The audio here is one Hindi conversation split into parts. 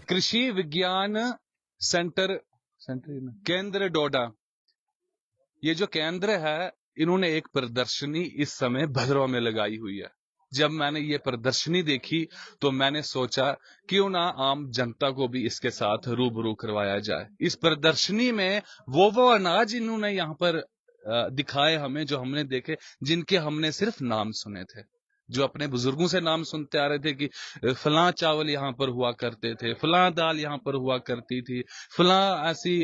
कृषि विज्ञान सेंटर केंद्र डोडा, ये जो केंद्र है, इन्होंने एक प्रदर्शनी इस समय भद्रवा में लगाई हुई है। जब मैंने ये प्रदर्शनी देखी तो मैंने सोचा क्यों ना आम जनता को भी इसके साथ रूबरू करवाया जाए। इस प्रदर्शनी में वो अनाज इन्होंने यहाँ पर दिखाए हमें, जो हमने देखे, जिनके हमने सिर्फ नाम सुने थे, जो अपने बुजुर्गों से नाम सुनते आ रहे थे कि फलां चावल यहाँ पर हुआ करते थे, फलां दाल यहाँ पर हुआ करती थी, फलां ऐसी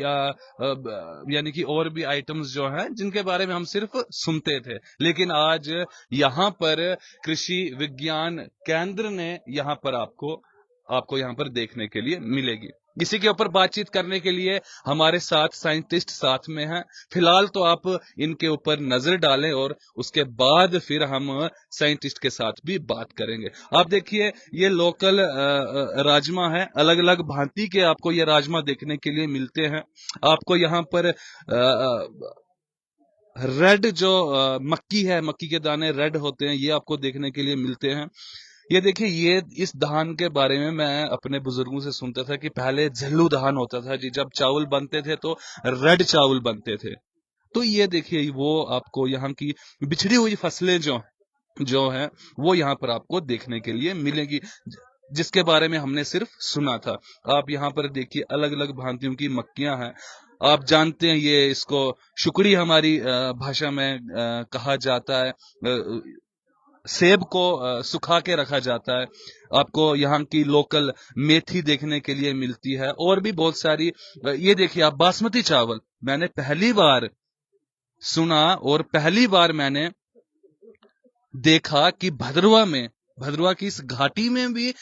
यानी कि और भी आइटम्स जो हैं जिनके बारे में हम सिर्फ सुनते थे। लेकिन आज यहाँ पर कृषि विज्ञान केंद्र ने यहाँ पर आपको यहाँ पर देखने के लिए मिलेगी। इसी के ऊपर बातचीत करने के लिए हमारे साथ साइंटिस्ट साथ में हैं। फिलहाल तो आप इनके ऊपर नजर डालें और उसके बाद फिर हम साइंटिस्ट के साथ भी बात करेंगे। आप देखिए, ये लोकल राजमा है, अलग अलग भांति के आपको ये राजमा देखने के लिए मिलते हैं। आपको यहाँ पर रेड जो मक्की है, मक्की के दाने रेड होते हैं, ये आपको देखने के लिए मिलते हैं। ये देखिए, ये इस धान के बारे में मैं अपने बुजुर्गों से सुनता था कि पहले झल्लू धान होता था जी, जब चावल बनते थे तो रेड चावल बनते थे। तो ये देखिए, वो आपको यहाँ की बिछड़ी हुई फसलें जो है वो यहाँ पर आपको देखने के लिए मिलेगी, जिसके बारे में हमने सिर्फ सुना था। आप यहाँ पर देखिए, अलग अलग भांतियों की मक्कियां हैं। आप जानते हैं, ये इसको शुकड़ी हमारी भाषा में कहा जाता है। सेब को सुखा के रखा जाता है। आपको यहाँ की लोकल मेथी देखने के लिए मिलती है, और भी बहुत सारी। ये देखिए आप, बासमती चावल मैंने पहली बार सुना और पहली बार मैंने देखा कि भद्रवा की इस घाटी में भी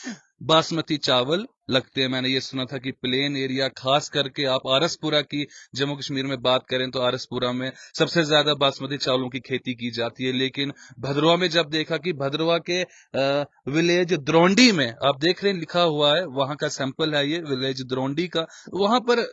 बासमती चावल लगते हैं। मैंने ये सुना था कि प्लेन एरिया, खास करके आप आरसपुरा की, जम्मू कश्मीर में बात करें तो आरसपुरा में सबसे ज्यादा बासमती चावलों की खेती की जाती है। लेकिन भद्रवा में जब देखा कि भद्रवा के विलेज द्रोंडी में, आप देख रहे हैं लिखा हुआ है, वहां का सैंपल है ये, विलेज द्रोंडी का, वहां पर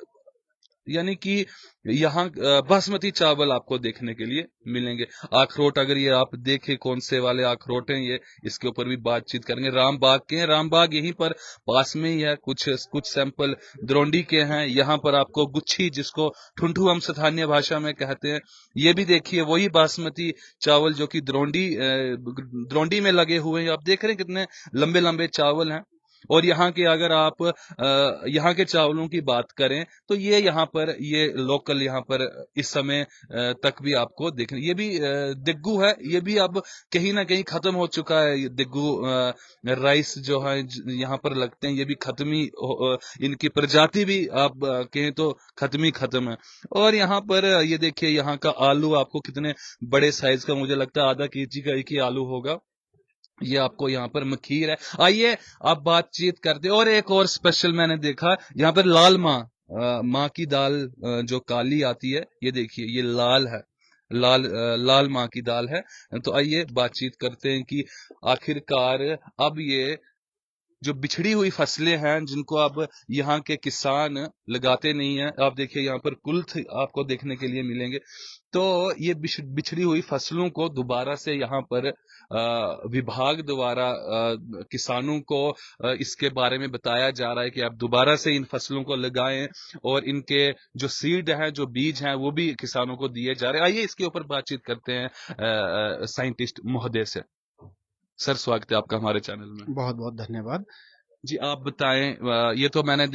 यानी कि यहाँ बासमती चावल आपको देखने के लिए मिलेंगे। अखरोट, अगर ये आप देखें कौन से वाले अखरोट हैं ये, इसके ऊपर भी बातचीत करेंगे। रामबाग के हैं, रामबाग यहीं पर पास में ही है। कुछ सैंपल द्रोंडी के हैं। यहाँ पर आपको गुच्छी, जिसको ठुंठू हम स्थानीय भाषा में कहते हैं, ये भी देखिए वही बासमती चावल जो कि द्रोंडी में लगे हुए हैं। आप देख रहे हैं कितने लंबे लंबे चावल हैं। और यहाँ के, अगर आप यहाँ के चावलों की बात करें तो ये यहाँ पर, ये लोकल यहाँ पर इस समय तक भी आपको देखने, ये भी दिग्गू है, ये भी अब कहीं ना कहीं खत्म हो चुका है। ये दिग्गू राइस जो है यहाँ पर लगते हैं, ये भी इनकी प्रजाति भी आप कहें तो खत्म है। और यहाँ पर ये देखिए, यहाँ का आलू आपको कितने बड़े साइज का, मुझे लगता है आधा केजी का एक ही आलू होगा। ये आपको यहाँ पर मखीर है। आइए आप बातचीत करते। और एक और स्पेशल मैंने देखा यहाँ पर, लाल माँ की दाल जो काली आती है, ये देखिए ये लाल है, लाल माँ की दाल है। तो आइए बातचीत करते हैं कि आखिरकार अब ये जो बिछड़ी हुई फसलें हैं, जिनको अब यहाँ के किसान लगाते नहीं हैं, आप देखिए यहाँ पर कुल्थ आपको देखने के लिए मिलेंगे। तो ये बिछड़ी हुई फसलों को दोबारा से यहाँ पर विभाग द्वारा किसानों को इसके बारे में बताया जा रहा है कि आप दोबारा से इन फसलों को लगाएं, और इनके जो सीड हैं, जो बीज हैं, वो भी किसानों को दिए जा रहे हैं। आइए इसके ऊपर बातचीत करते हैं साइंटिस्ट महोदय से। सर, स्वागत है आपका हमारे चैनल में। बहुत बहुत धन्यवाद जी, आप बताएं, ये तो मैंने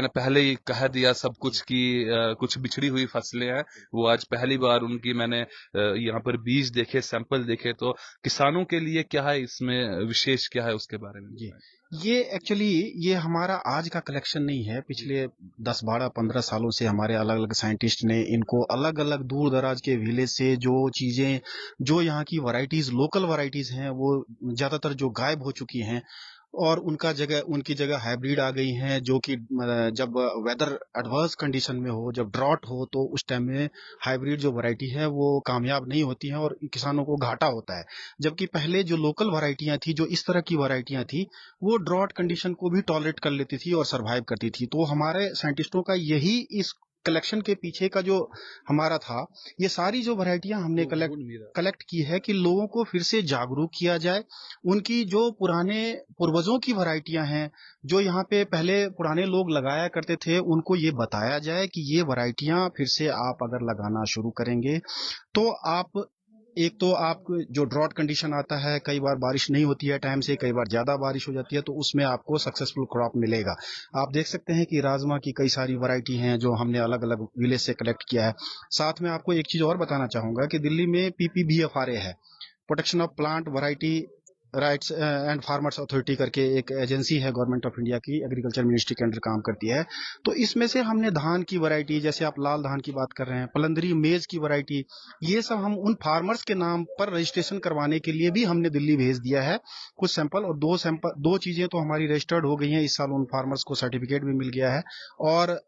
पहले ही कह दिया सब कुछ कि कुछ बिछड़ी हुई फसलें हैं, वो आज पहली बार उनकी मैंने यहाँ पर बीज देखे, सैंपल देखे। तो किसानों के लिए क्या है इसमें विशेष, क्या है उसके बारे में जी। ये एक्चुअली ये हमारा आज का कलेक्शन नहीं है। पिछले 10, 12, 15 सालों से हमारे अलग अलग साइंटिस्ट ने इनको अलग अलग दूर दराज के विलेज से जो चीजें, जो यहाँ की वैरायटीज, लोकल वैरायटीज हैं, वो ज्यादातर जो गायब हो चुकी हैं, और उनकी जगह हाइब्रिड आ गई हैं, जो कि जब वेदर एडवर्स कंडीशन में हो, जब ड्रॉट हो, तो उस टाइम में हाइब्रिड जो वैरायटी है वो कामयाब नहीं होती है और किसानों को घाटा होता है। जबकि पहले जो लोकल वैरायटियां थी, जो इस तरह की वैरायटियां थी, वो ड्रॉट कंडीशन को भी टॉलरेट कर लेती थी और सरवाइव करती थी। तो हमारे साइंटिस्टों का यही इस कलेक्शन के पीछे का जो हमारा था, ये सारी जो वैरायटियां हमने कलेक्ट की है कि लोगों को फिर से जागरूक किया जाए। उनकी जो पुराने पूर्वजों की वैरायटियां हैं, जो यहाँ पे पहले पुराने लोग लगाया करते थे, उनको ये बताया जाए कि ये वैरायटियां फिर से आप अगर लगाना शुरू करेंगे तो आप एक तो आप जो ड्रॉट कंडीशन आता है, कई बार बारिश नहीं होती है टाइम से, कई बार ज्यादा बारिश हो जाती है, तो उसमें आपको सक्सेसफुल क्रॉप मिलेगा। आप देख सकते हैं कि राजमा की कई सारी वैरायटी हैं जो हमने अलग अलग विलेज से कलेक्ट किया है। साथ में आपको एक चीज और बताना चाहूंगा कि दिल्ली में PPBFRA है, protection of plant variety rights and farmers authority करके एक एजेंसी है गवर्नमेंट ऑफ इंडिया की, एग्रीकल्चर मिनिस्ट्री के अंडर काम करती है। तो इसमें से हमने धान की वैरायटी, जैसे आप लाल धान की बात कर रहे हैं, पलंदरी मेज की वैरायटी, ये सब हम उन फार्मर्स के नाम पर रजिस्ट्रेशन करवाने के लिए भी हमने दिल्ली भेज दिया है कुछ सैंपल। और दो चीजें तो हमारी रजिस्टर्ड हो गई हैं इस साल, उन फार्मर्स को सर्टिफिकेट भी मिल गया है। और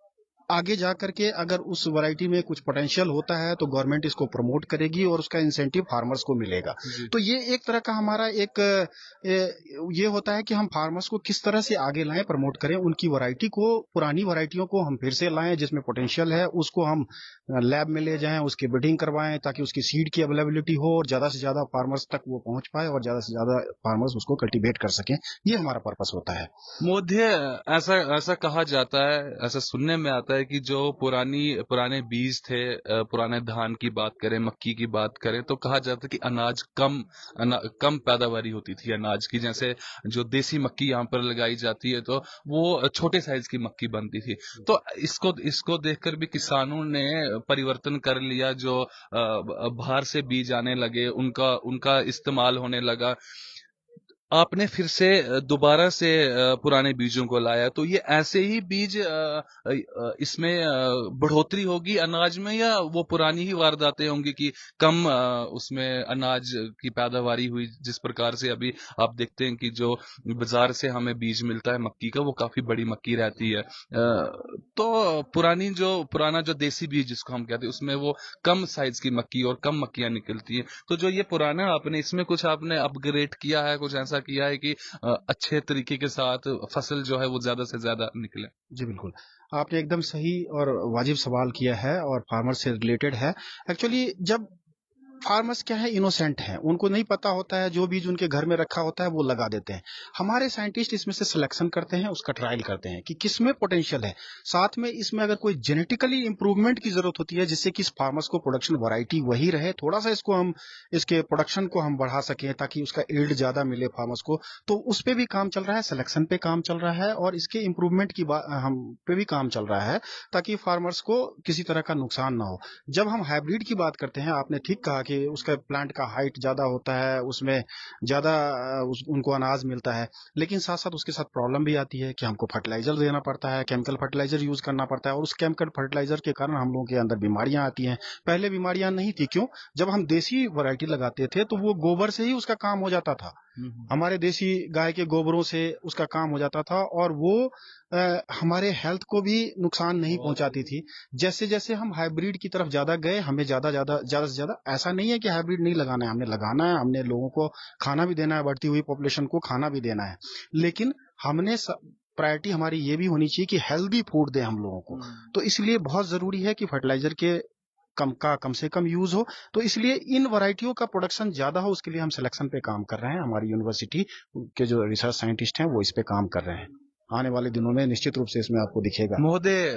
आगे जा करके अगर उस वैरायटी में कुछ पोटेंशियल होता है तो गवर्नमेंट इसको प्रमोट करेगी और उसका इंसेंटिव फार्मर्स को मिलेगा। तो ये एक तरह का हमारा एक ये होता है कि हम फार्मर्स को किस तरह से आगे लाएं, प्रमोट करें, उनकी वैरायटी को, पुरानी वैरायटियों को हम फिर से लाएं जिसमें पोटेंशियल है, उसको हम लैब में ले जाएं, उसकी ब्रीडिंग करवाएं ताकि उसकी सीड की अवेलेबिलिटी हो और ज्यादा से ज्यादा फार्मर्स तक वो पहुंच पाए और ज्यादा से ज्यादा फार्मर्स उसको कल्टीवेट कर सकें। ये हमारा पर्पस होता है। मोध्य, ऐसा ऐसा कहा जाता है, ऐसा सुनने में आता है कि जो पुराने बीज थे, पुराने धान की बात करें, मक्की की बात करें, तो कहा जाता है कि अनाज कम पैदावारी होती थी अनाज की। जैसे जो देसी मक्की यहाँ पर लगाई जाती है तो वो छोटे साइज की मक्की बनती थी। तो इसको देखकर भी किसानों ने परिवर्तन कर लिया, जो बाहर से बीज आने लगे, उनका उनका इस्तेमाल होने लगा। आपने फिर से दोबारा से पुराने बीजों को लाया, तो ये ऐसे ही बीज इसमें बढ़ोतरी होगी अनाज में, या वो पुरानी ही वारदातें होंगी कि कम उसमें अनाज की पैदावारी हुई? जिस प्रकार से अभी आप देखते हैं कि जो बाजार से हमें बीज मिलता है मक्की का, वो काफी बड़ी मक्की रहती है। तो पुराना जो देसी बीज जिसको हम कहते हैं, उसमें वो कम साइज की मक्की और कम मक्कियां निकलती है। तो जो ये पुराना आपने इसमें कुछ आपने अपग्रेड किया है, कुछ ऐसा किया है कि अच्छे तरीके के साथ फसल जो है वो ज्यादा से ज्यादा निकले? जी बिल्कुल, आपने एकदम सही और वाजिब सवाल किया है और फार्मर से रिलेटेड है। एक्चुअली जब फार्मर्स क्या है, इनोसेंट हैं, उनको नहीं पता होता है, जो बीज उनके घर में रखा होता है वो लगा देते हैं। हमारे साइंटिस्ट इसमें से सिलेक्शन करते हैं, उसका ट्रायल करते हैं कि किसमें पोटेंशियल है। साथ में इसमें अगर कोई जेनेटिकली इंप्रूवमेंट की जरूरत होती है जिससे कि इस फार्मर्स को प्रोडक्शन वैरायटी वही रहे, थोड़ा सा इसके प्रोडक्शन को हम बढ़ा सकें ताकि उसका यील्ड ज्यादा मिले फार्मर्स को, तो उस पे भी काम चल रहा है, सिलेक्शन पे काम चल रहा है और इसके इंप्रूवमेंट की बात हम पे भी काम चल रहा है ताकि फार्मर्स को किसी तरह का नुकसान ना हो। जब हम हाइब्रिड की बात करते हैं, आपने ठीक कहा कि उसका प्लांट का हाइट ज्यादा होता है, उसमें ज्यादा उनको अनाज मिलता है, लेकिन साथ साथ उसके साथ प्रॉब्लम भी आती है कि हमको फर्टिलाइजर देना पड़ता है, केमिकल फर्टिलाइजर यूज करना पड़ता है और उस केमिकल फर्टिलाइजर के कारण हम लोगों के अंदर बीमारियां आती हैं। पहले बीमारियां नहीं थी, क्यों? जब हम देसी वैरायटी लगाते थे तो वो गोबर से ही उसका काम हो जाता था, हमारे देसी गाय के गोबरों से उसका काम हो जाता था और वो हमारे हेल्थ को भी नुकसान नहीं पहुंचाती थी। जैसे जैसे हम हाइब्रिड की तरफ ज्यादा गए, हमें ज्यादा से ज्यादा, ऐसा नहीं है कि हाइब्रिड नहीं लगाना है, हमने लगाना है, हमने लोगों को खाना भी देना है, बढ़ती हुई पॉपुलेशन को खाना भी देना है, लेकिन हमने प्रायोरिटी हमारी ये भी होनी चाहिए कि हेल्दी फूड दें हम लोगों को। तो इसलिए बहुत जरूरी है कि फर्टिलाइजर के कम से कम यूज हो। तो इसलिए इन वैरायटियों का प्रोडक्शन ज्यादा हो, उसके लिए हम सिलेक्शन पे काम कर रहे हैं। हमारी यूनिवर्सिटी के जो रिसर्च साइंटिस्ट हैं वो इस पे काम कर रहे हैं। आने वाले दिनों में निश्चित रूप से इसमें आपको दिखेगा। महोदय,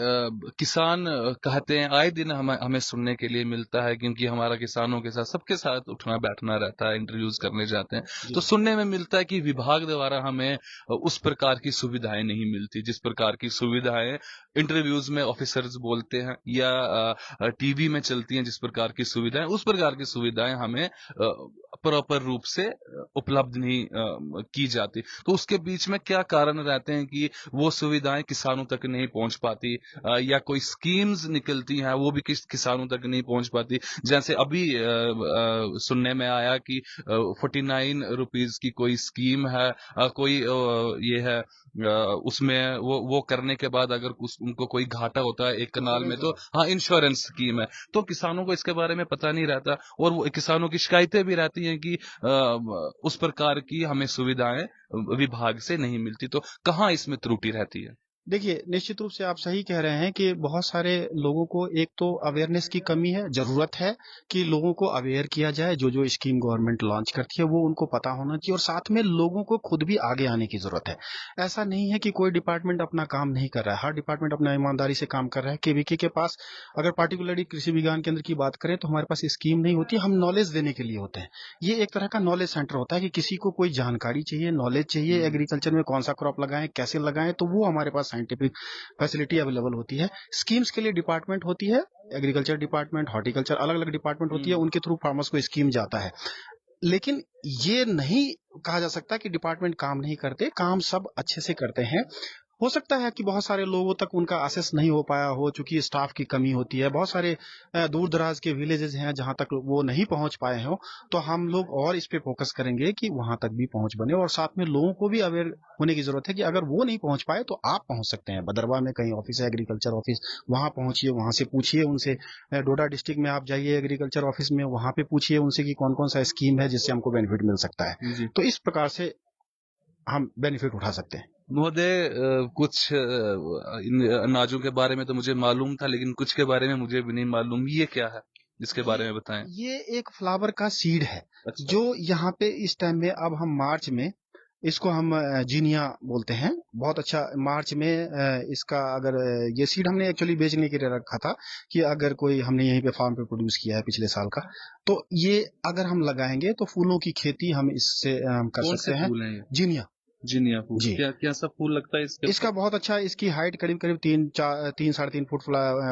किसान कहते हैं, आए दिन हमें सुनने के लिए मिलता है, क्योंकि हमारा किसानों के साथ सबके साथ उठना बैठना रहता है, इंटरव्यूज करने जाते हैं, तो सुनने में मिलता है कि विभाग द्वारा हमें उस प्रकार की सुविधाएं नहीं मिलती जिस प्रकार की सुविधाएं इंटरव्यूज में ऑफिसर्स बोलते हैं या टीवी में चलती हैं। जिस प्रकार की सुविधाएं, उस प्रकार की सुविधाएं हमें प्रॉपर रूप से उपलब्ध नहीं की जाती। तो उसके बीच में क्या कारण रहते हैं कि वो सुविधाएं किसानों तक नहीं पहुंच पाती, या कोई स्कीम्स निकलती हैं वो भी किसानों तक नहीं पहुंच पाती? जैसे अभी सुनने में आया कि 49 रुपीज की कोई स्कीम है, कोई ये है, उसमें वो करने के बाद अगर उनको कोई घाटा होता है एक कनाल में, तो हाँ, इंश्योरेंस स्कीम है। तो किसानों को इसके बारे में पता नहीं रहता और वो किसानों की शिकायतें भी रहती हैं कि उस प्रकार की हमें सुविधाएं विभाग से नहीं मिलती। तो कहाँ इसमें त्रुटि रहती है? देखिए, निश्चित रूप से आप सही कह रहे हैं कि बहुत सारे लोगों को एक तो अवेयरनेस की कमी है, ज़रूरत है कि लोगों को अवेयर किया जाए, जो-जो स्कीम गवर्नमेंट लॉन्च करती है, वो उनको पता होना चाहिए और साथ में लोगों को खुद भी आगे आने की ज़रूरत है। ऐसा नहीं है कि कोई डिपार्टमेंट अपना काम नहीं कर रहा है, हर डिपार्टमेंट अपना ईमानदारी से काम कर रहा है। केवीके के पास अगर पार्टिकुलरली कृषि विज्ञान केंद्र की बात करें, तो हमारे पास स्कीम नहीं होती, हम नॉलेज देने के लिए होते हैं। ये एक तरह का नॉलेज सेंटर होता है कि किसी को कोई जानकारी चाहिए, नॉलेज चाहिए, एग्रीकल्चर में कौन-सा क्रॉप लगाएँ, कैसे लगाएँ, तो वो हमारे पास साइंटिफिक फैसिलिटी अवेलेबल होती है। स्कीम्स के लिए डिपार्टमेंट होती है, एग्रीकल्चर डिपार्टमेंट, हॉर्टिकल्चर, अलग-अलग डिपार्टमेंट होती है, उनके थ्रू फार्मर्स को स्कीम जाता है। लेकिन ये नहीं कहा जा सकता कि डिपार्टमेंट काम नहीं करते, काम सब अच्छे से करते हैं। हो सकता है कि बहुत सारे लोगों तक उनका एक्सेस नहीं हो पाया हो, चूंकि स्टाफ की कमी होती है। बहुत सारे दूर दराज के विलेजेस हैं जहां तक वो नहीं पहुंच पाए हो, तो हम लोग और इस पे फोकस करेंगे कि वहां तक भी पहुंच बने और साथ में लोगों को भी अवेयर होने की जरूरत है कि अगर वो नहीं पहुंच पाए तो आप पहुंच सकते हैं। बदरवा में कहीं ऑफिस है, एग्रीकल्चर ऑफिस, वहां पहुंचिए, वहां से पूछिए उनसे। डोडा डिस्ट्रिक्ट में आप जाइए एग्रीकल्चर ऑफिस में, वहां पे पूछिए उनसे कि कौन कौन सा स्कीम है जिससे हमको बेनिफिट मिल सकता है। जी। तो इस प्रकार से हम बेनिफिट उठा सकते हैं। महोदय, कुछ इन अनाजों के बारे में तो मुझे मालूम था, लेकिन कुछ के बारे में मुझे भी नहीं मालूम। ये क्या है? इसके बारे में बताएं। ये एक फ्लावर का सीड है, अच्छा। जो यहाँ पे इस टाइम में, अब हम मार्च में इसको हम जीनिया बोलते हैं। बहुत अच्छा, मार्च में इसका अगर ये सीड हमने एक्चुअली बेचने के लिए रखा था कि अगर कोई, हमने यहीं पे फार्म पे प्रोड्यूस किया है पिछले साल का, तो ये अगर हम लगाएंगे तो फूलों की खेती हम इससे हम कर कौन से सकते हैं। फूल हैं ये? जीनिया जिनिया फूल। जी, क्या क्या सा फूल लगता है इसके इसका ऊपर? बहुत अच्छा, इसकी हाइट करीब करीब 3 साढ़े 3 फुट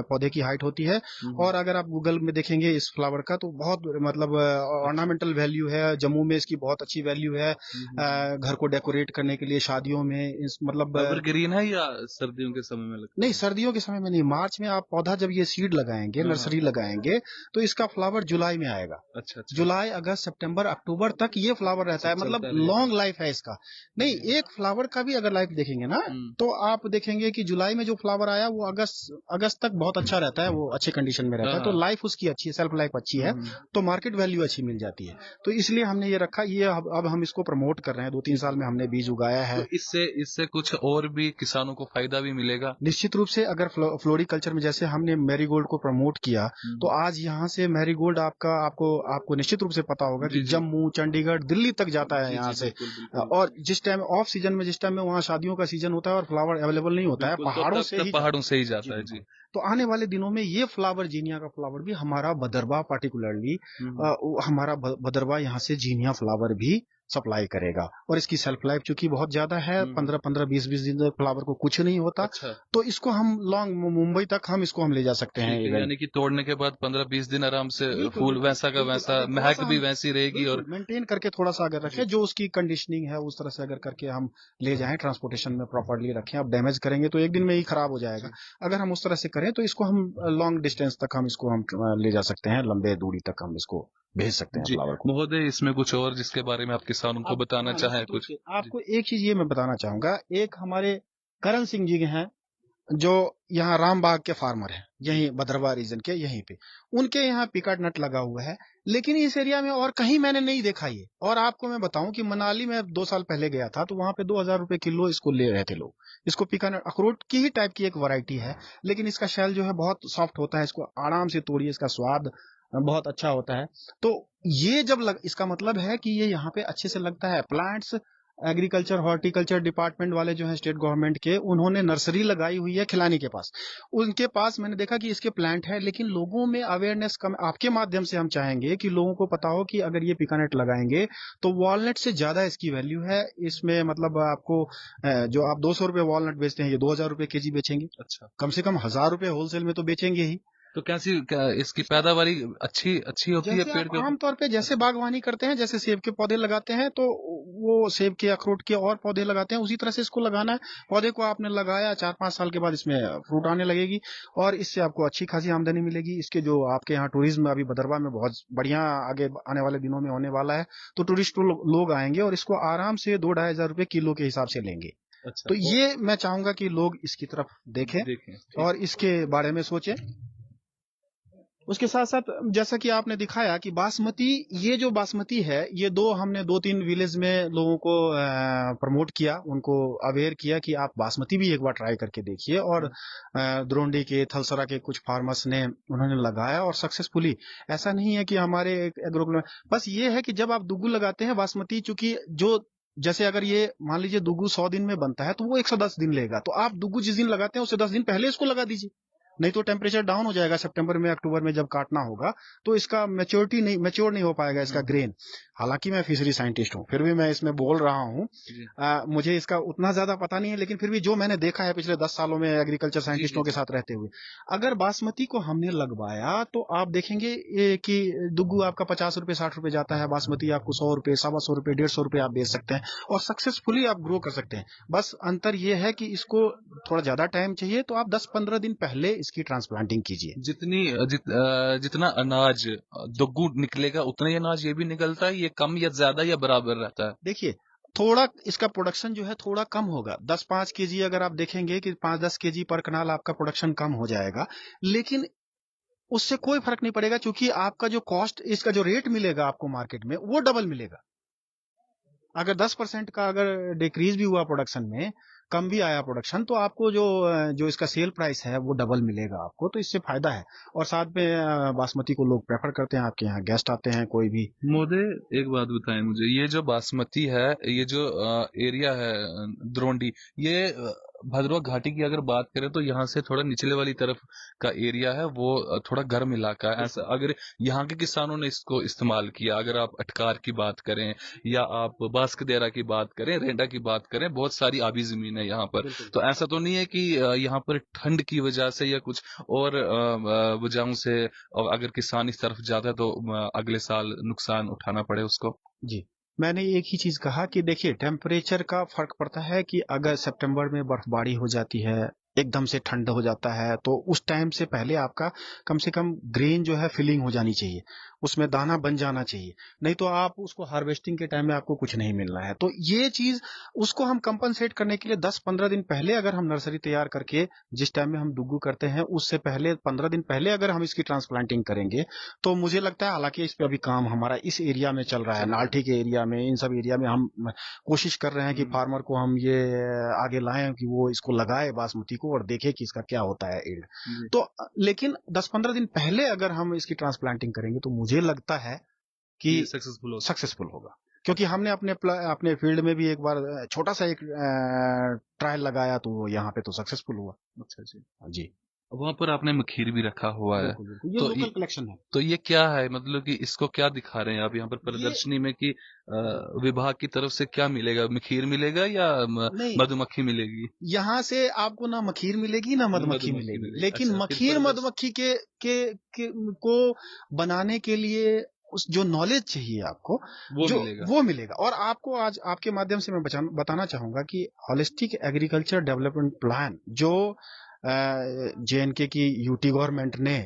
पौधे की हाइट होती है। और अगर आप गूगल में देखेंगे इस फ्लावर का, तो बहुत मतलब ऑर्नामेंटल वैल्यू है। जम्मू में इसकी बहुत अच्छी वैल्यू है, घर को डेकोरेट करने के लिए, शादियों में, इस मतलब एवरग्रीन है या सर्दियों के समय में लगता नहीं, है? सर्दियों के समय में नहीं, मार्च में आप पौधा, जब ये सीड लगाएंगे, हाँ, नर्सरी लगाएंगे, तो इसका फ्लावर जुलाई में आएगा। अच्छा अच्छा। जुलाई, अगस्त, सितंबर, अक्टूबर तक ये फ्लावर रहता है, मतलब चलता रहेगा। लॉन्ग लाइफ है इसका। नहीं, जी। एक फ्लावर का भी अगर लाइफ देखेंगे ना, तो आप देखेंगे कि जुलाई में जो फ्लावर आया वो अगस्त अगस्त तक बहुत अच्छा रहता है, वो अच्छे कंडीशन में रहता है, तो हाँ। लाइफ उसकी अच्छी है, सेल्फ लाइफ अच्छी है, तो मार्केट वैल्यू अच्छी मिल जाती है। तो इसलिए हमने ये रखा, ये अब हम इसको प्रमोट कर रहे हैं। 2-3 साल में हमने बीज उगाया तो है। इससे इससे कुछ और भी किसानों को फायदा भी मिलेगा? निश्चित रूप से, अगर फ्लोरिकल्चर में जैसे हमने मैरीगोल्ड को प्रमोट किया, तो आज यहाँ से मैरीगोल्ड आपका, आपको आपको निश्चित रूप से पता होगा जी कि जी जम्मू, चंडीगढ़, दिल्ली तक जाता है जी यहाँ जी, से। बिल्कुल बिल्कुल और जिस टाइम ऑफ सीजन में, जिस टाइम में वहाँ शादियों का सीजन होता है और फ्लावर अवेलेबल नहीं होता है, बिल्कुल, तो पहाड़ों तब से तब ही पहाड़ों जाता से ही है। जी जाता है। जी। बिल्कुल। तो आने वाले दिनों में ये फ्लावर, जीनिया का फ्लावर भी हमारा भदरवा, पार्टिकुलरली हमारा भदरवा यहाँ से जीनिया फ्लावर भी सप्लाई करेगा। और इसकी सेल्फ लाइफ चूंकि बहुत ज्यादा है, 15-15, 20-20 दिन तक फ्लावर को कुछ नहीं होता, अच्छा। तो इसको हम लॉन्ग, मुंबई तक हम इसको हम ले जा सकते हैं ठीक है, इवेंट। यानी कि तोड़ने के बाद 15-20 दिन आराम से बिल्कुल फूल बिल्कुल वैसा का बिल्कुल, वैसा, अगर थोड़ा महक सा भी हम, वैसी रहेगी। और बिल्कुल मेंटेन करके थोड़ा सा अगर रखें, जी। जो उसकी कंडीशनिंग है उस तरह से अगर करके हम ले जाएं, ट्रांसपोर्टेशन में प्रॉपर्ली रखें। अब डैमेज करेंगे तो एक दिन में ही खराब हो जाएगा। अगर हम उस तरह से करें तो इसको हम लॉन्ग डिस्टेंस तक हम इसको हम ले जा सकते हैं, लंबे दूरी तक हम इसको भेज सकते हैं जी फ्लावर को। महोदय, इसमें कुछ और जिसके बारे में आप किसानों को अब बताना हाँ, चाहें निश्चित रूप कुछ? से जी। आपको एक चीज ये मैं बताना चाहूंगा। एक हमारे करण सिंह जी हैं, जो यहाँ रामबाग के फार्मर हैं, यहीं भद्रवा रीजन के, यहीं पे उनके यहाँ पिकट नट लगा हुआ है, लेकिन इस एरिया में और कहीं मैंने नहीं देखा ये। और आपको मैं बताऊं कि मनाली में 2 साल पहले गया था, तो वहां पे 2,000 रुपए किलो इसको ले रहे थे लोग। इसको पिकानट, अखरोट की ही टाइप की एक वैरायटी है, लेकिन इसका शेल जो है बहुत सॉफ्ट होता है, इसको आराम से तोड़िए, इसका स्वाद बहुत अच्छा होता है। तो ये जब इसका मतलब है कि ये यहाँ पे अच्छे से लगता है। प्लांट्स, एग्रीकल्चर हॉर्टिकल्चर डिपार्टमेंट वाले जो हैं स्टेट गवर्नमेंट के, उन्होंने नर्सरी लगाई हुई है खिलानी के पास। उनके पास मैंने देखा कि इसके प्लांट है, लेकिन लोगों में अवेयरनेस कम। आपके माध्यम से हम चाहेंगे कि लोगों को पता हो कि अगर ये पिकानेट लगाएंगे तो वॉलनट से ज्यादा इसकी वैल्यू है। इसमें मतलब आपको जो आप 200 रुपए वॉलनट बेचते हैं, ये 2,000 रुपए केजी बेचेंगे। अच्छा। कम से कम 1,000 रुपए होलसेल में तो बेचेंगे ही। तो क्या इसकी पैदावारी अच्छी अच्छी होती है जैसे पेड़ आप के ऊपर? आमतौर पे जैसे अच्छा। बागवानी करते हैं, जैसे सेब के पौधे लगाते हैं, तो वो सेब के, अखरोट के और पौधे लगाते हैं, उसी तरह से इसको लगाना है। पौधे को आपने लगाया, 4-5 साल के बाद इसमें फ्रूट आने लगेगी, और इससे आपको अच्छी खासी आमदनी मिलेगी। इसके जो आपके यहाँ टूरिज्म अभी भदरवा में बहुत बढ़िया आगे आने वाले दिनों में होने वाला है, तो टूरिस्ट लोग आएंगे और इसको आराम से 2-2,500 रुपए किलो के हिसाब से लेंगे। अच्छा। तो ये मैं चाहूंगा कि लोग इसकी तरफ देखें देखें, ठीक। और इसके बारे में सोचें। उसके साथ साथ जैसा कि आपने दिखाया कि बासमती, ये जो बासमती है, ये हमने 2-3 विलेज में लोगों को प्रमोट किया, उनको अवेयर किया कि आप बासमती भी एक बार ट्राई करके देखिए। और द्रोंडी के, थलसरा के कुछ फार्मर्स ने उन्होंने लगाया और सक्सेसफुली। ऐसा नहीं है कि हमारे एग्रो में, बस ये है कि जब आप दुग्गू लगाते हैं बासमती, चूंकि जो जैसे अगर ये मान लीजिए दुग्गू 100 दिन में बनता है तो वो 110 दिन लेगा, तो आप दुग्गू जिस दिन लगाते हैं उससे 10 दिन पहले इसको लगा दीजिए, नहीं तो टेम्परेचर डाउन हो जाएगा सितंबर में, अक्टूबर में जब काटना होगा तो इसका मैच्योर नहीं हो पाएगा इसका ग्रेन। हालांकि मैं फिशरी साइंटिस्ट हूँ, फिर भी मैं इसमें बोल रहा हूँ। मुझे इसका उतना ज्यादा पता नहीं है, लेकिन फिर भी जो मैंने देखा है पिछले 10 सालों में एग्रीकल्चर साइंटिस्टों के साथ रहते हुए, अगर बासमती को हमने लगवाया तो आप देखेंगे कि दुग्गू आपका 50 रुपए 60 रुपए जाता है, बासमती आपको 100 रुपए, 125 रुपए, 150 रुपए आप बेच सकते हैं और सक्सेसफुली आप ग्रो कर सकते हैं। बस अंतर यह है कि इसको थोड़ा ज्यादा टाइम चाहिए, तो आप 10-15 दिन पहले इसकी ट्रांसप्लांटिंग कीजिए। जितना अनाज दोगुना निकलेगा उतना ही अनाज ये भी निकलता है, ये कम या ज्यादा या बराबर रहता है? देखिए, थोड़ा इसका प्रोडक्शन जो है थोड़ा कम होगा, 10-5 केजी अगर आप देखेंगे कि 5-10 केजी पर कनाल आपका प्रोडक्शन कम हो जाएगा, लेकिन उससे कोई फर्क नहीं पड़ेगा, क्योंकि आपका जो कॉस्ट, इसका जो रेट मिलेगा आपको मार्केट में, वो डबल मिलेगा। अगर 10% का अगर डिक्रीज भी हुआ प्रोडक्शन में, कम भी आया प्रोडक्शन, तो आपको जो इसका सेल प्राइस है वो डबल मिलेगा आपको, तो इससे फायदा है। और साथ में बासमती को लोग प्रेफर करते हैं, आपके यहाँ गेस्ट आते हैं कोई भी। मोदे, एक बात बताएं मुझे, ये जो बासमती है, ये जो एरिया है द्रोंडी, ये भद्रवा घाटी की अगर बात करें तो यहाँ से थोड़ा निचले वाली तरफ का एरिया है, वो थोड़ा गर्म इलाका है। ऐसा अगर यहाँ के किसानों ने इसको इस्तेमाल किया, अगर आप अटकार की बात करें या आप बास्कदेरा की बात करें, रेंडा की बात करें, बहुत सारी आबी जमीन है यहाँ पर, तो ऐसा तो नहीं है कि यहाँ पर ठंड की वजह से या कुछ और वजहों से अगर किसान इस तरफ जाता है तो अगले साल नुकसान उठाना पड़े उसको? जी, मैंने एक ही चीज कहा कि देखिए, टेम्परेचर का फर्क पड़ता है कि अगर सितंबर में बर्फबारी हो जाती है, एकदम से ठंड हो जाता है, तो उस टाइम से पहले आपका कम से कम ग्रेन जो है फिलिंग हो जानी चाहिए, उसमें दाना बन जाना चाहिए, नहीं तो आप उसको हार्वेस्टिंग के टाइम में आपको कुछ नहीं मिलना है। तो ये चीज, उसको हम कंपनसेट करने के लिए 10-15 दिन पहले अगर हम नर्सरी तैयार करके, जिस टाइम में हम दुग्गू करते हैं उससे पहले 15 दिन पहले अगर हम इसकी ट्रांसप्लांटिंग करेंगे, तो मुझे लगता है, हालांकि इस पे अभी काम हमारा इस एरिया में चल रहा है, नाल्ठी के एरिया में, इन सब एरिया में हम कोशिश कर रहे हैं कि फार्मर को हम ये आगे लाएं कि वो इसको लगाए बासमती को और देखे कि इसका क्या होता है ईल्ड। तो लेकिन 10-15 दिन पहले अगर हम इसकी ट्रांसप्लांटिंग करेंगे तो मुझे लगता है कि सक्सेसफुल होगा, क्योंकि हमने अपने फील्ड में भी एक बार छोटा सा एक ट्रायल लगाया, तो वो यहाँ पे तो सक्सेसफुल हुआ। अच्छा जी जी, वहां पर आपने मखीर भी रखा हुआ है, बिल्कुल बिल्कुल, ये तो लोकल कलेक्शन है। तो ये क्या है, मतलब कि इसको क्या दिखा रहे हैं आप यहाँ पर प्रदर्शनी में, कि विभाग की तरफ से क्या मिलेगा, मखीर मिलेगा या नहीं, मधुमक्खी मिलेगी? यहाँ से आपको ना मखीर मिलेगी ना मधुमक्खी मिलेगी, लेकिन अच्छा, मखीर मधुमक्खी को बनाने के लिए उस जो नॉलेज चाहिए आपको, वो मिलेगा। और आपको आज आपके माध्यम से मैं बताना चाहूंगा कि होलिस्टिक एग्रीकल्चर डेवलपमेंट प्लान जो JNK की यूटी गवर्नमेंट ने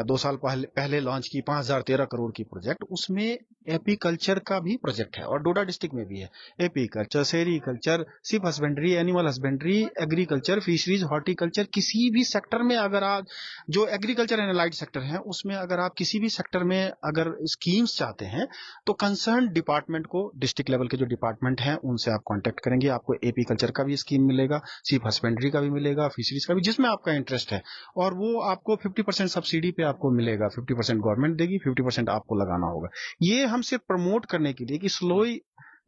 2 साल पहले लॉन्च की, 5013 करोड़ की प्रोजेक्ट, उसमें एपीकल्चर का भी प्रोजेक्ट है और डोडा डिस्ट्रिक्ट में भी है। Apiculture, sericulture, ship husbandry, animal husbandry, agriculture, fisheries, horticulture, किसी भी सेक्टर में अगर आप, जो एग्रीकल्चर एंड अलाइड सेक्टर है, उसमें अगर आप किसी भी सेक्टर में अगर स्कीम्स चाहते हैं, तो कंसर्न डिपार्टमेंट को, डिस्ट्रिक्ट लेवल के जो डिपार्टमेंट हैं उनसे आप कॉन्टेक्ट करेंगे, आपको एपीकल्चर का भी स्कीम मिलेगा, शिप हस्बेंड्री का भी मिलेगा, फिशरीज का भी, जिसमें आपका इंटरेस्ट है, और वो आपको 50% सब्सिडी पे आपको मिलेगा, 50% गवर्नमेंट देगी, 50% आपको लगाना होगा। ये हम सिर्फ प्रमोट करने के लिए कि स्लोई,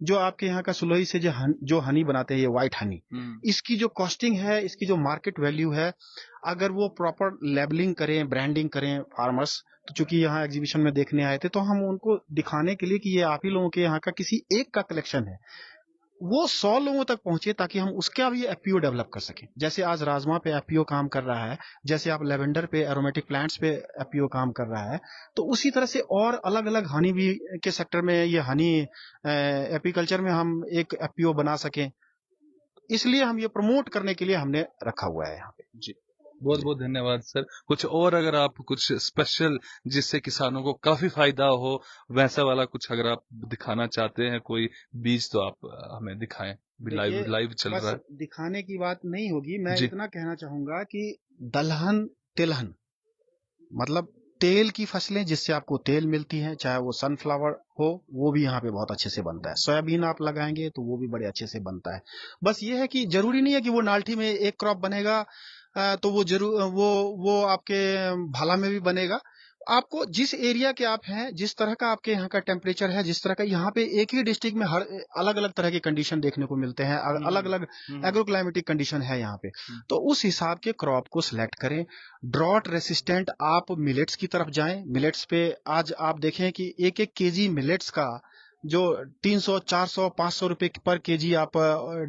जो आपके यहाँ का सुलोई से जो हनी बनाते हैं, ये व्हाइट हनी, इसकी जो कॉस्टिंग है, इसकी जो मार्केट वैल्यू है, अगर वो प्रॉपर लेबलिंग करें, ब्रांडिंग करें फार्मर्स, तो चूंकि यहाँ एग्जीबिशन में देखने आए थे, तो हम उनको दिखाने के लिए कि ये आप ही लोगों के यहाँ का किसी एक का कलेक्शन है, वो 100 लोगों तक पहुंचे, ताकि हम उसका भी एफपीओ डेवलप कर सकें। जैसे आज राजमा पे एफपीओ काम कर रहा है, जैसे आप लेवेंडर पे, एरोमेटिक प्लांट्स पे एफपीओ काम कर रहा है, तो उसी तरह से और अलग अलग हनी भी के सेक्टर में, ये हनी एपीकल्चर में हम एक एफपीओ बना सकें, इसलिए हम ये प्रमोट करने के लिए हमने रखा हुआ है यहाँ पे। जी, बहुत बहुत धन्यवाद सर। कुछ और अगर आप कुछ स्पेशल जिससे किसानों को काफी फायदा हो, वैसा वाला कुछ अगर आप दिखाना चाहते हैं, कोई बीज, तो आप हमें दिखाएं। लाइव चल रहा है। दिखाने की बात नहीं होगी, मैं इतना कहना चाहूंगा कि दलहन तिलहन, मतलब तेल की फसलें जिससे आपको तेल मिलती है, चाहे वो सनफ्लावर हो, वो भी यहाँ पे बहुत अच्छे से बनता है। सोयाबीन आप लगाएंगे तो वो भी बड़े अच्छे से बनता है। बस ये है कि जरूरी नहीं है कि वो नाल्टी में एक क्रॉप बनेगा, तो वो जरूर वो आपके भाला में भी बनेगा। आपको जिस एरिया के आप हैं, जिस तरह का आपके यहाँ का टेम्परेचर है, जिस तरह का यहाँ पे एक ही डिस्ट्रिक्ट में हर अलग अलग तरह के कंडीशन देखने को मिलते हैं, अलग अलग एग्रोक्लाइमेटिक कंडीशन है यहाँ पे, तो उस हिसाब के क्रॉप को सिलेक्ट करें। ड्रॉट रेसिस्टेंट आप मिलेट्स की तरफ जाएं। मिलेट्स पे आज आप देखें कि एक एक केजी मिलेट्स का जो 300, 400, 500 रुपए पर केजी आप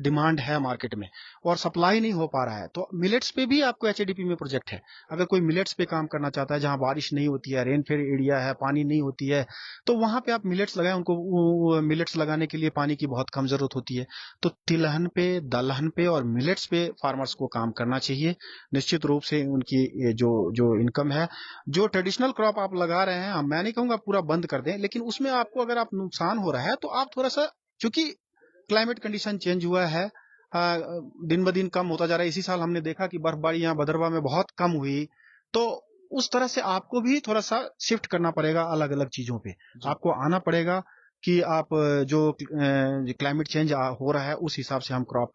डिमांड है मार्केट में, और सप्लाई नहीं हो पा रहा है। तो मिलेट्स पे भी आपको एचएडीपी में प्रोजेक्ट है। अगर कोई मिलेट्स पे काम करना चाहता है, जहां बारिश नहीं होती है, रेनफेल एरिया है, पानी नहीं होती है, तो वहां पे आप मिलेट्स लगाएं। उनको मिलेट्स लगाने के लिए पानी की बहुत कम जरूरत होती है। तो तिलहन पे, दलहन पे और मिलेट्स पे फार्मर्स को काम करना चाहिए। निश्चित रूप से उनकी ये जो जो इनकम है, जो ट्रेडिशनल क्रॉप आप लगा रहे हैं, मैं नहीं कहूंगा पूरा बंद कर दें, लेकिन उसमें आपको अगर आप नुकसान हो रहा है तो आप थोड़ा सा, क्योंकि क्लाइमेट कंडीशन चेंज हुआ है, दिन ब दिन कम होता जा रहा है। इसी साल हमने देखा कि बर्फबारी यहाँ भदरवा में बहुत कम हुई। तो उस तरह से आपको भी थोड़ा सा शिफ्ट करना पड़ेगा, अलग अलग चीजों पे आपको आना पड़ेगा कि आप जो क्लाइमेट चेंज हो रहा है उस हिसाब से हम क्रॉप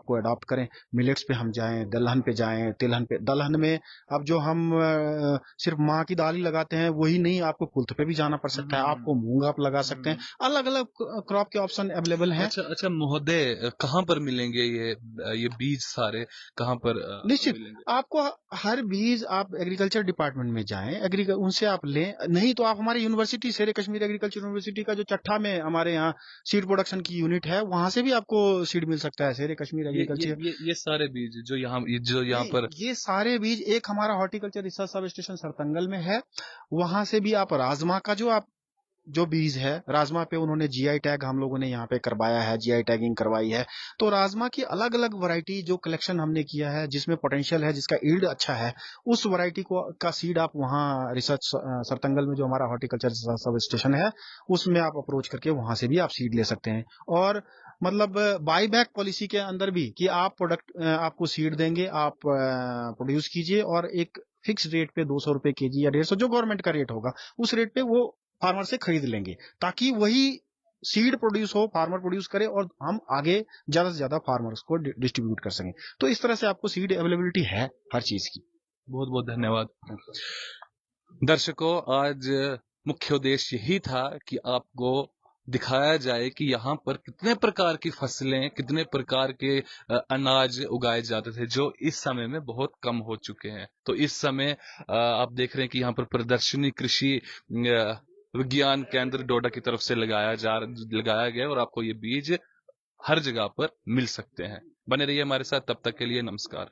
को अडॉप्ट करें। मिलेट्स पे हम जाएं, दलहन पे जाएं, तिलहन पे। दलहन में अब जो हम सिर्फ माँ की दाल ही लगाते हैं वही नहीं, आपको कुल्थ पे भी जाना पड़ सकता है, आपको मूंग आप लगा सकते हैं। अलग अलग क्रॉप के ऑप्शन अवेलेबल हैं। अच्छा अच्छा महोदय, कहाँ पर मिलेंगे ये बीज सारे, कहाँ पर निश्चित मिलेंगे? आपको हर बीज आप एग्रीकल्चर डिपार्टमेंट में जाएं, उनसे आप लें। नहीं तो आप हमारी यूनिवर्सिटी, शेर कश्मीर एग्रीकल्चर यूनिवर्सिटी का जो चट्टा में हमारे यहाँ सीड प्रोडक्शन की यूनिट है, वहां से भी आपको सीड मिल सकता है। शेर कश्मीर एग्रीकल्चर ये सारे बीज जो यहाँ पर, ये सारे बीज, एक हमारा हॉर्टिकल्चर रिसर्च सब स्टेशन सरतंगल में है, वहां से भी आप राजमा का जो बीज है, राजमा पे उन्होंने जीआई टैग हम लोगों ने यहाँ पे करवाया है, जीआई टैगिंग करवाई है। तो राजमा की अलग अलग वैरायटी जो कलेक्शन हमने किया है, जिसमें पोटेंशियल है, जिसका ईल्ड अच्छा है, उस वैरायटी का सीड आप वहाँ रिसर्च सरतंगल में जो हमारा हॉर्टिकल्चर सब स्टेशन है, उसमें आप अप्रोच करके वहां से भी आप सीड ले सकते हैं। और मतलब बाई बैक पॉलिसी के अंदर भी कि आप प्रोडक्ट, आपको सीड देंगे, आप प्रोड्यूस कीजिए और एक फिक्स रेट पे 200 रुपए केजी या 150 जो गवर्नमेंट का रेट होगा, उस रेट पे वो फार्मर से खरीद लेंगे, ताकि वही सीड प्रोड्यूस हो, फार्मर प्रोड्यूस करे और हम आगे ज्यादा से ज्यादा फार्मर्स को डिस्ट्रीब्यूट कर सकें। तो इस तरह से आपको सीड अवेलेबिलिटी है हर चीज की। बहुत बहुत धन्यवाद। दर्शकों, आज मुख्य उद्देश्य यही था कि आपको दिखाया जाए कि यहाँ पर कितने प्रकार की फसलें, कितने प्रकार के अनाज उगाए जाते थे, जो इस समय में बहुत कम हो चुके हैं। तो इस समय आप देख रहे हैं कि यहाँ पर प्रदर्शनी कृषि विज्ञान केंद्र डोडा की तरफ से लगाया गया, और आपको ये बीज हर जगह पर मिल सकते हैं। बने रहिए हमारे साथ, तब तक के लिए नमस्कार।